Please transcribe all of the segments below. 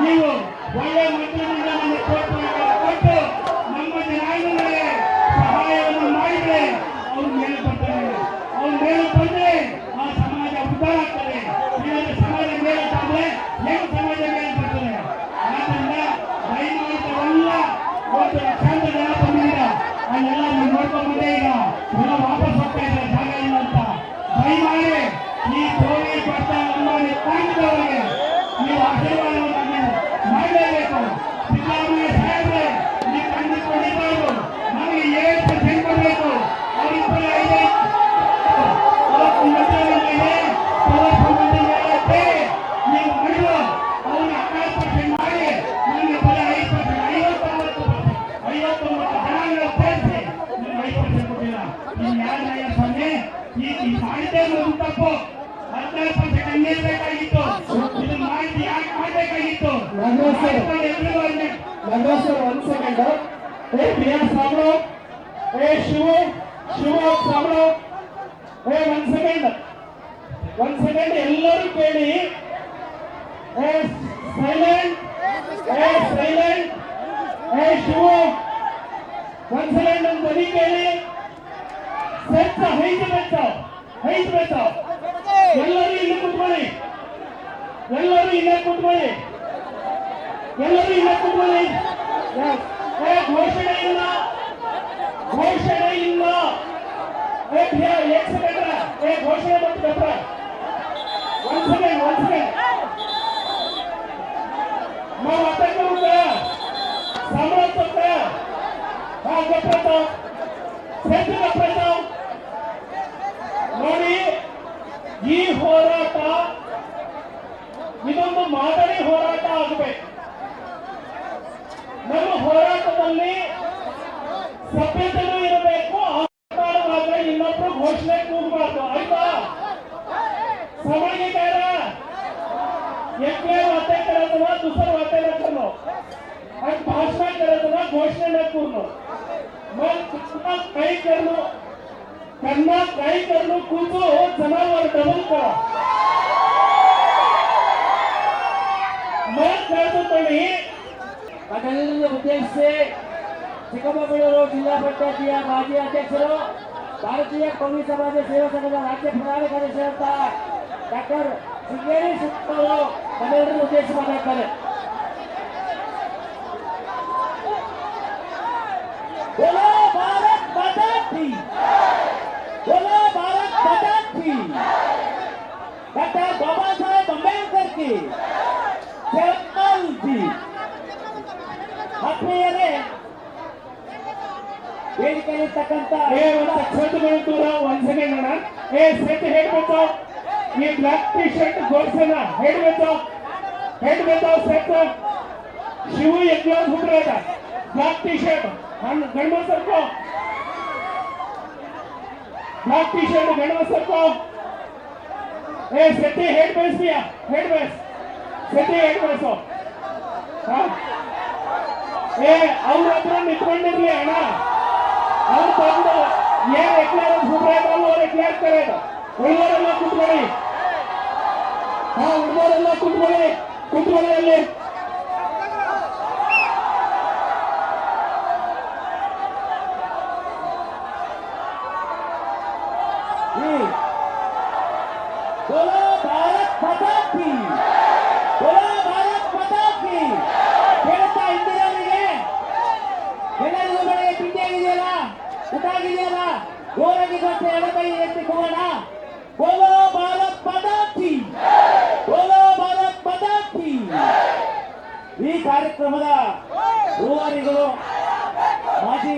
ನೀವು ಒಳ್ಳೆ ಮಂತ್ರಿಗಳಿಂದ ನಮಗೆ ಕೊಟ್ಟು ನಮ್ಮ ಜನಾಂಗಗಳಿಗೆ ಸಹಾಯವನ್ನು ಮಾಡಿದ್ರೆ ಅವ್ರ ಮೇಲೆ ಬರ್ತಾರೆ. ಅವ್ರ ಮೇಲೆ ಬಂದ್ರೆ ಆ ಸಮಾಜ ಉದ್ಧಾರ ಆಗ್ತದೆ. ಇಲ್ಲಂದ್ರೆ ಸಮಾಜ ಮೇಲೆ ಬಂದ್ರೆ ಹೆಂಗ್ ಸಮಾಜ ಮೇಲೆ ಬರ್ತದೆ? ಆದ್ರಿಂದ ದಯಮಾಡಿ ತಾವೆಲ್ಲ ಒಂದು ಲಕ್ಷಾಂತರ ಜನ ಬಂದಿದ್ದೀರ, ಅಲ್ಲೆಲ್ಲ ನೀವು ನೋಡ್ಕೊಂಡ್ಬಂದೆ. ಈಗ ಎಲ್ಲ ವಾಪಸ್ ಹೋಗ್ತಾ ಇದ್ದಾರೆ ಜಾಗ ಇಲ್ಲ ಅಂತ. ದಯಮಾಡಿ ಈ ಕೋವಿಡ್ ಬರ್ತಾ ನಮ್ಮ ತಾಂಡದವರಿಗೆ ನೀವು ಆಶೀರ್ವಾದವನ್ನು ಮಾಡಲೇಬೇಕು. ಸಿದ್ದರಾಮಯ್ಯ ಸಾಹೇಬ್ರೆ, ನೀವು ಕಂಡುಕೊಂಡಿರಬಹುದು ನಮಗೆ 7% ಕೊಡಬೇಕು. ಅವರಿಬ್ಬರು 5 ನೀವು ಮಾಡಿದ್ರು ಅವ್ರಿಗೆ 16% ಮಾಡಿ ನಮಗೆ ಬರೀ 59 ಜನಾಂಗ ಸೇರಿಸಿ ನೀವು 5% ಕೊಟ್ಟಿಲ್ಲ. ನೀವು ಯಾರನ್ನ ಸ್ವಾಮಿ ಈ ಮಾಡಿದ್ದೇ ಒಂದು ತಪ್ಪು. 16% ಹಂಗಿರ್ಬೇಕಾಗಿತ್ತು. ಇದು ಮಾಡಿ ಯಾಕೆ ಮಾಡಬೇಕಾಗಿತ್ತು? ಒಂದು ಸೆಕೆಂಡ್. ಪ್ರಿಯಾ ಸಾಂಬ್ರು, ಶಿವ ಸಾಂಬ್ರು, ಒಂದ್ ಸೆಕೆಂಡ್ ಎಲ್ಲರೂ ಕೇಳಿ. ಸೈಲೆಂಟ್. ಶಿವ ಒಂದ್ ಸೆಕೆಂಡ್ ಒಂದು ಧ್ವನಿ ಕೇಳಿ. ಸೆಟ್ ಹೈಟ್ ಬೆಚ್ಚ ಎಲ್ಲರೂ ಇಲ್ಲೇ ಕೂತ್ಕೊಳ್ಳಿ. ಘೋಷಣೆ ಇಲ್ಲ. ಘೋಷಣೆ ಮತ್ತು ಗಪ್ರ ಒಂದ್ ಸೆಕೆಂಡ್ ನಾವು ಅತ್ತಕ್ಕ ಸಾಮ್ರಾಜ್ಯ ನೋಡಿ, ಈ ಹೋರಾಟ ಇದೊಂದು ಮಾದರಿ ಹೋರಾಟ ಆಗಬೇಕು. ನಮ್ಮ ಹೋರಾಟದಲ್ಲಿ ಸಭ್ಯತೆಯೂ ಇರಬೇಕು. ಮಾತಾಡುವಾಗ ಇನ್ನೊಬ್ರು ಘೋಷಣೆ ಕೂಗಬಾರ್ದು, ಆಯ್ತಾ? ಸಮಾಜಿಕಾರ एकले वाते करायचं दुसरं वाटे न करणं आणि भाषण करायचं घोषणा न करणं. मग काही करणं ಕೂತು जनावर डबल करा. मग करतो तुम्ही ಅದನ್ನೆಲ್ಲ ಉದ್ದೇಶಿಸಿ ಚಿಕ್ಕಮಗಳೂರು ಜಿಲ್ಲಾ ಪಂಚಾಯತಿಯ ಮಾಜಿ ಅಧ್ಯಕ್ಷರು, ಭಾರತೀಯ ಕವಿ ಸಮಾಜ ಸೇವಾ ಸಂಘದ ರಾಜ್ಯ ಪ್ರಧಾನ ಕಾರ್ಯದರ್ಶಿಯಾದ ಡಾಕ್ಟರ್ ಸಿಂಗೇರಿ ಸುತ್ತವರು ನಮ್ಮೆಲ್ಲರನ್ನು ಉದ್ದೇಶಿಸಿ ಮಾತಾಡ್ತಾರೆ. बोलो भारत माता की, बोलो भारत माता की, डॉक्टर बाबा साहेब अंबेडकर की जय जी. ಆತ್ಮೀಯರೇ, ವೇದಿಕೆಯಲ್ಲಿರ್ತಕ್ಕಂಥ ಒಂದ್ ಸೆಕೆಂಡ್ ಅಣ್ಣ, ಸೆಟ್ ಹೇಳ್ಬೇಕು. ಈ ಬ್ಲಾಕ್ ಟಿ ಶರ್ಟ್ ಘೋಷಣ ಹೇಳ್ಬೇಕು ಸೆಟ್ ಶಿವ ಎಗ್ಲಾಸ್ ಹುಡ್ರದ ಬ್ಲಾಕ್ ಟಿ ಶರ್ಟ್ ಗಂಡ ಸರ್ಕೋ, ಬ್ಲಾಕ್ ಟಿ ಶರ್ಟ್ ಗಂಡ ಸರ್ಕೋ. ಸೆಟ್ಟಿ ಹೇಡ್ ಬೇಯಿಸ್ತೀಯ, ಸೆಟ್ಟಿ ಹೇಡ್ ಬೇಯಿಸೋ. ಅವ್ರ ಹತ್ರ ನಿಂತ್ಕೊಂಡಿರ್ಲಿ ಅಣ್ಣ, ಅವ್ರು ತಂದು ಏನ್ ಎಕ್ಲಾರ ಸುಬ್ರಾಯ್ ಅವ್ರು ಎಕ್ಲಾರ್ ಕರೆಯೋದು. ಹುಡುಗರೆಲ್ಲ ಕುತ್ಕೊಳ್ಳಿ, ಹುಡುಗರೆಲ್ಲ ಕುತ್ಕೊಳ್ಳಿ ಅಲ್ಲಿ. बोलो भारत माता की, बोलो भारत माता की. ಹೇಳ್ತಾ ಇಂದಿರಾನಿಗೆ ಎಲ್ಲರಿಗೂ ಮನೆಗೆ ತಿಂಡಿ ಆಗಿದೆಯಲ್ಲ, ಊಟ ಆಗಿದೆಯಲ್ಲ, ಜೋರಾಗಿ ಮತ್ತೆ ಎಡಕೈ ಎತ್ತಿ ಹೋಗೋಣ. बोलो भारत माता की, बोलो भारत माता की. ಈ ಕಾರ್ಯಕ್ರಮದ ರೂವಾರಿಗಳು ಮಾಜಿ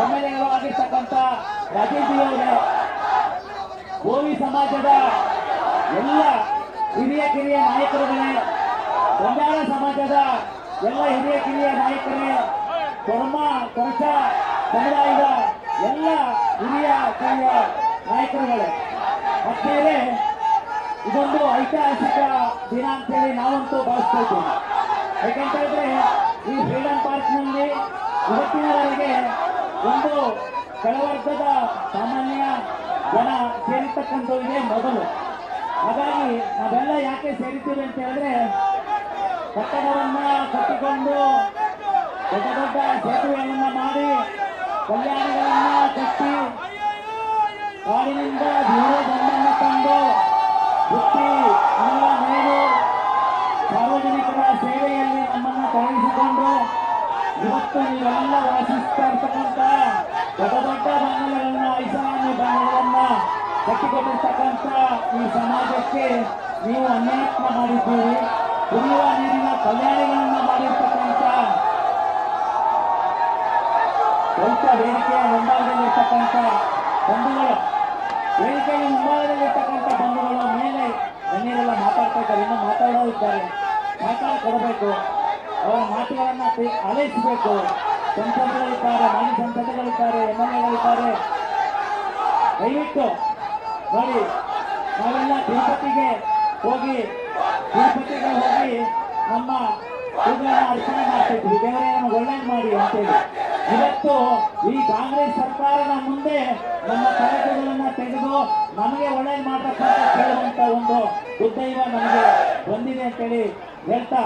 ಎಂಎಲ್ಎಗಳು ಆಗಿರ್ತಕ್ಕಂಥ ರಾಜೇಶ್ ಜಿ ಅವರೇ, ಗೋವಿ ಸಮಾಜದ ಎಲ್ಲ ಹಿರಿಯ ಕಿರಿಯ ನಾಯಕರುಗಳೇ, ಬಂಜಾರ ಸಮಾಜದ ಎಲ್ಲ ಹಿರಿಯ ಕಿರಿಯ ನಾಯಕರೇ, ಕೊರಚ ಸಮುದಾಯದ ಎಲ್ಲ ಹಿರಿಯ ಕಿರಿಯ ನಾಯಕರುಗಳೇ, ಮತ್ತೆ ಇದೊಂದು ಐತಿಹಾಸಿಕ ದಿನ ಅಂತೇಳಿ ನಾವಂತೂ ಭಾವಿಸ್ತಾ ಇದ್ದೀವಿ. ಯಾಕಂತ ಹೇಳಿದ್ರೆ ಈ ಫ್ರೀಡಂ ಪಾರ್ಕ್ನಲ್ಲಿ ಇವತ್ತಿನವರೆಗೆ ಒಂದು ಕೆಳವರ್ಗದ ಸಾಮಾನ್ಯ ಜನ ಸೇರಿರ್ತಕ್ಕಂಥ ಇದೆ ಮೊದಲು. ಹಾಗಾಗಿ ನಾವೆಲ್ಲ ಯಾಕೆ ಸೇರಿದ್ದೀವಿ ಅಂತ ಹೇಳಿದ್ರೆ ಕಟ್ಟಡವನ್ನ ಕಟ್ಟಿಕೊಂಡು ದೊಡ್ಡ ದೊಡ್ಡ ಸೇತುವೆಗಳನ್ನ ಮಾಡಿ ಕಲ್ಯಾಣಗಳನ್ನ ಕಟ್ಟಿ ಕಾಡಿನಿಂದ ದೂರದನ್ನ ತಂದು ಬುತ್ತಿ ಅನ್ನ ನೀರು ಸಾರ್ವಜನಿಕರ ಸೇವೆಯಲ್ಲಿ ನಮ್ಮನ್ನ ತೊಡಗಿಸಿಕೊಂಡು ಇವತ್ತು ನೀವೆಲ್ಲ ವಾಸಿಸ್ತಾ ಇರ್ತಕ್ಕಂಥ ದೊಡ್ಡ ದೊಡ್ಡ ಬಂಗಲೆಗಳನ್ನ ಐಷಾರಾಮಿ ಬಂಗಲೆಗಳನ್ನ ಕಟ್ಟಿಕೊಟ್ಟಿರ್ತಕ್ಕಂಥ ಈ ಸಮಾಜಕ್ಕೆ ನೀವು ಅನ್ಯಾಯ ಮಾಡಿದ್ದೀರಿ. ಕುಡಿಯುವ ನೀರಿನ ಕಲ್ಯಾಣಿಗಳನ್ನ ಮಾಡಿರ್ತಕ್ಕಂಥ ದೊಡ್ಡ ವೇದಿಕೆಯ ಮುಂಭಾಗದಲ್ಲಿರ್ತಕ್ಕಂಥ ಬಂಧುಗಳು, ವೇದಿಕೆಯ ಮುಂಭಾಗದಲ್ಲಿರ್ತಕ್ಕಂಥ ಬಂಧುಗಳು ಮೇಲೆ ಗಣ್ಯರೆಲ್ಲ ಮಾತಾಡ್ತಾ ಇದ್ದಾರೆ, ಇನ್ನೂ ಮಾತಾಡೋದಿದ್ದಾರೆ. ಸಹಕಾರ ಕೊಡಬೇಕು, ಅವರ ಮಾತುಗಳನ್ನ ಆಲೈಸಬೇಕು. ಸಂಸದಗಳಿದ್ದಾರೆ, ಮಾಜಿ ಸಂಸದಗಳಿದ್ದಾರೆ, MLA ದಯವಿಟ್ಟು ನೋಡಿ, ನಾವೆಲ್ಲ ತಿರುಪತಿಗೆ ಹೋಗಿ ನಮ್ಮ ಪೂಜೆಯನ್ನು ಅರ್ಪಣೆ ಮಾಡ್ತಿದ್ವಿ, ದೇವರೇ ನಮಗೆ ಒಳ್ಳೇದು ಮಾಡಿ ಅಂತೇಳಿ. ಇವತ್ತು ಈ ಕಾಂಗ್ರೆಸ್ ಸರ್ಕಾರದ ಮುಂದೆ ನಮ್ಮ ಕಳಕಗಳನ್ನು ತೆಗೆದು ನಮಗೆ ಒಳ್ಳೇದು ಮಾಡತಕ್ಕಂತ ಕೇಳುವಂತ ಒಂದು ದುರ್ದೈವ ನಮಗೆ ಬಂದಿದೆ ಅಂತೇಳಿ ಹೇಳ್ತಾ,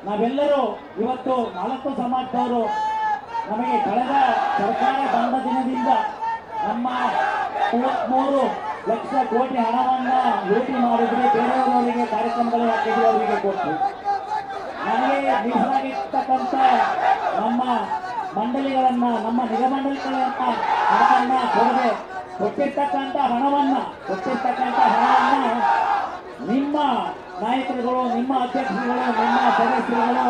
ನಾವೆಲ್ಲರೂ ಇವತ್ತು 4 ಸಮಾಜದವರು ನಮಗೆ ಕಳೆದ ಸರ್ಕಾರ ಬಂದ ದಿನದಿಂದ ನಮ್ಮ 33 ಲಕ್ಷ ಕೋಟಿ ಹಣವನ್ನ ಲೂಟಿ ಮಾಡಿದ್ರೆ ಬೇರೆಯವರವರಿಗೆ ಕಾರ್ಯಕ್ರಮಗಳು ಹಾಕಿದ್ರೆ ಅವರಿಗೆ ಕೊಟ್ಟು ನಮಗೆ ಮೀಸಲಾಗಿರ್ತಕ್ಕಂಥ ನಮ್ಮ ಮಂಡಳಿಗಳನ್ನ, ನಮ್ಮ ನಿಗಮಂಡಳಿಗಳನ್ನ ಹಣವನ್ನ ಕೊಡದೆ ಕೊಟ್ಟಿರ್ತಕ್ಕಂಥ ಹಣವನ್ನ ನಿಮ್ಮ ನಾಯಕರುಗಳು, ನಿಮ್ಮ ಅಧ್ಯಕ್ಷರುಗಳು, ನಿಮ್ಮ ಸದಸ್ಯರುಗಳು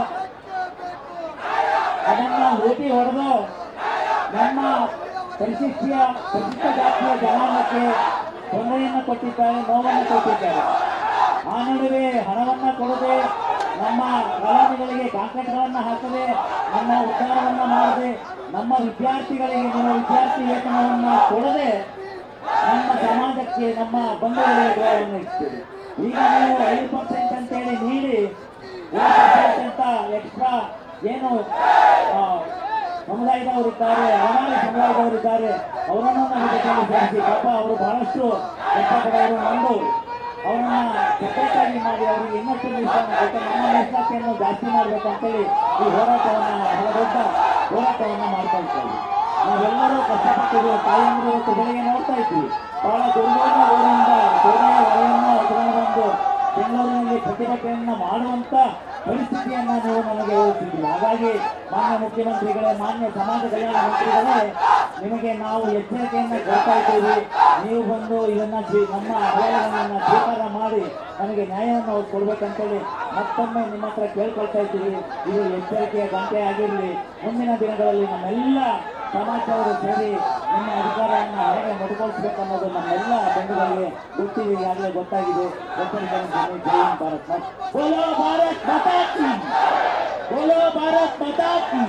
ಅದನ್ನ ಲೂಟಿ ಹೊಡೆದು ನಮ್ಮ ಪರಿಶಿಷ್ಟ ಜಾತಿಯ ಜನಾಂಗಕ್ಕೆ ತೊಂದರೆಯನ್ನು ಕೊಟ್ಟಿದ್ದಾರೆ, ನೋವನ್ನು ಕೊಟ್ಟಿದ್ದಾರೆ. ಆ ನಡುವೆ ಹಣವನ್ನ ಕೊಡದೆ, ನಮ್ಮ ಕಲಾವಿದರಿಗೆ ಕಾಂಕ್ರೀಟ್ಗಳನ್ನು ಹಾಕದೆ, ನಮ್ಮ ಉದ್ಧಾರವನ್ನ ಮಾಡದೆ, ನಮ್ಮ ವಿದ್ಯಾರ್ಥಿಗಳಿಗೆ ನಿಮ್ಮ ವಿದ್ಯಾರ್ಥಿ ವೇತನವನ್ನ ಕೊಡದೆ ನಮ್ಮ ಸಮಾಜಕ್ಕೆ, ನಮ್ಮ ಬಂಧುಗಳಿಗೆ ಗೌರವವನ್ನು ಇಡ್ತೀವಿ. ಈಗ ನೀವು 5% ಅಂತೇಳಿ ನೀಡಿ 1% ಅಂತ ಎಕ್ಸ್ಟ್ರಾ ಏನು ಸಮುದಾಯದವರಿದ್ದಾರೆ, ಅವಮಾನಿ ಸಮುದಾಯದವರಿದ್ದಾರೆ, ಅವರನ್ನು ನಮ್ಮ ಜೊತೆಯಲ್ಲಿ ಸೇರಿಸಿ ಪಾಪ ಅವರು ಬಹಳಷ್ಟು ಕಷ್ಟಪಡೋರು ನಂದು ಅವರನ್ನ ಸೆಪರೇಟಾಗಿ ಮಾಡಿ ಅವರಿಗೆ ಇನ್ನಷ್ಟು ಮೀಸಲಾತಿ ನಮ್ಮ ಮೀಸಲಾತಿಯನ್ನು ಜಾಸ್ತಿ ಮಾಡಬೇಕಂತೇಳಿ ಈ ಹೋರಾಟವನ್ನು ಬಹಳ ದೊಡ್ಡ ಹೋರಾಟವನ್ನು ಮಾಡ್ತಾ ಇದ್ದೀವಿ. ನಾವೆಲ್ಲರೂ ಕಷ್ಟಪಟ್ಟಿದ್ದೀವಿ. ತಾಯಿಯಂದರು ಇವತ್ತು ಬೆಳಿಗ್ಗೆ ನೋಡ್ತಾ ಇದ್ವಿ, ಬಹಳ ದೊಡ್ಡ ಊರಿಂದ ಸೂರ್ಯ ಹೊರೆಯನ್ನು ಹೊರಗಡೆ ಬಂದು ಬೆಂಗಳೂರಿನಲ್ಲಿ ಪ್ರತಿಭಟನೆಯನ್ನ ಮಾಡುವಂತ ಪರಿಸ್ಥಿತಿಯನ್ನ ನೀವು ನಮಗೆ ಹೋಗ್ತಿದ್ವಿ. ಹಾಗಾಗಿ ಮಾನ್ಯ ಮುಖ್ಯಮಂತ್ರಿಗಳೇ, ಮಾನ್ಯ ಸಮಾಜ ಕಲ್ಯಾಣ ಮಂತ್ರಿಗಳೇ, ನಿಮಗೆ ನಾವು ಎಚ್ಚರಿಕೆಯನ್ನ ಕೊಡ್ತಾ ಇದ್ದೀವಿ. ನೀವು ಬಂದು ಇದನ್ನ ನಮ್ಮ ಅಹವಾಲುಗಳನ್ನ ಸ್ವೀಕಾರ ಮಾಡಿ ನಮಗೆ ನ್ಯಾಯವನ್ನು ಕೊಡ್ಬೇಕಂತೇಳಿ ಮತ್ತೊಮ್ಮೆ ನಿಮ್ಮ ಹತ್ರ ಕೇಳ್ಕೊಳ್ತಾ ಇದ್ದೀವಿ. ಇದು ಎಚ್ಚರಿಕೆಯ ಗಂಟೆ ಆಗಿರಲಿ. ಮುಂದಿನ ದಿನಗಳಲ್ಲಿ ನಮ್ಮೆಲ್ಲ ಸಮಾಜದವರು ಸೇರಿ ನಿಮ್ಮ ಅಧಿಕಾರವನ್ನು ಹೇಗೆ ಮುಡಿಗೊಳಿಸಬೇಕನ್ನೋದು ನಮ್ಮೆಲ್ಲ ಬಂಧುಗಳಿಗೆ ಗೊತ್ತಿದೆ, ಈಗಾಗಲೇ ಗೊತ್ತಾಗಿದೆ. ಜೈ ಭಾರತ್ ಮಾತಾ, ಬೋಲೋ ಭಾರತ್ ಮಾತಾ ಕಿ, ಬೋಲೋ ಭಾರತ್ ಮಾತಾ ಕಿ.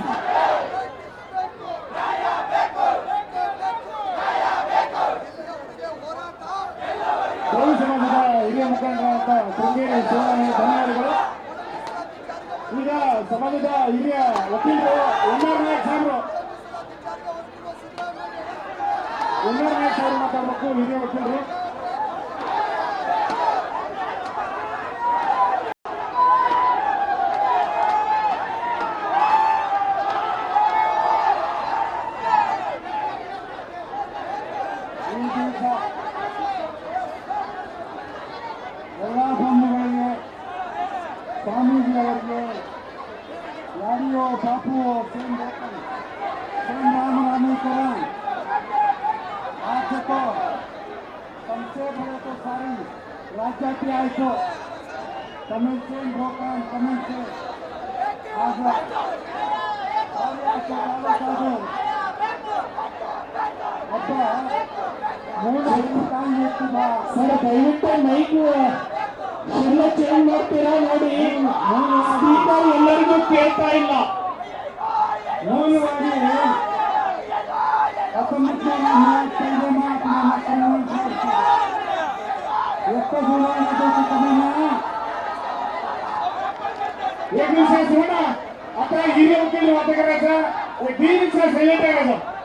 ಗೌರಿ ಸಮಾಜದ ಹಿರಿಯ ಮುಖಂಡರಾದ ಶೃಂಗೇರಿ ಶಿವಮಣಿ ಧನ್ಯವಾದಗಳು. ಈಗ ಸಮಾಜದ ಹಿರಿಯ ವಕೀಲರು NR ನಾಯಕ್ ಸಾಹೇಬರು ಮಾತಾಡಬೇಕು. ಹಿರಿಯ ವಕೀಲರು ಎಲ್ಲ ಬಂಧುಗಳಿಗೆ, ಸ್ವಾಮೀಜಿಯವರಿಗೆ, ಯಾರಿಯೋ ಬಾಪು रामनामीकरण राज्य कमसे बड़े तो सारी राज्याची आयतो तमिळचे लोकांना तमिळचे आज ಸರ್ ದಯವಿಟ್ಟು ಮೈಕ್ ಎಲ್ಲ ಚೇಂಜ್ ಮಾಡ್ತೀರಾ ನೋಡಿ. ಸ್ಪೀಕರ್ ಎಲ್ಲರಿಗೂ ಕೇಳ್ತಾ ಇಲ್ಲ. ಮೂಲವಾಗಿ ಎಷ್ಟು निमिषं सोडा आता हिरिया वकील वाद करायचा 2 निमिषं सायलेंट आहे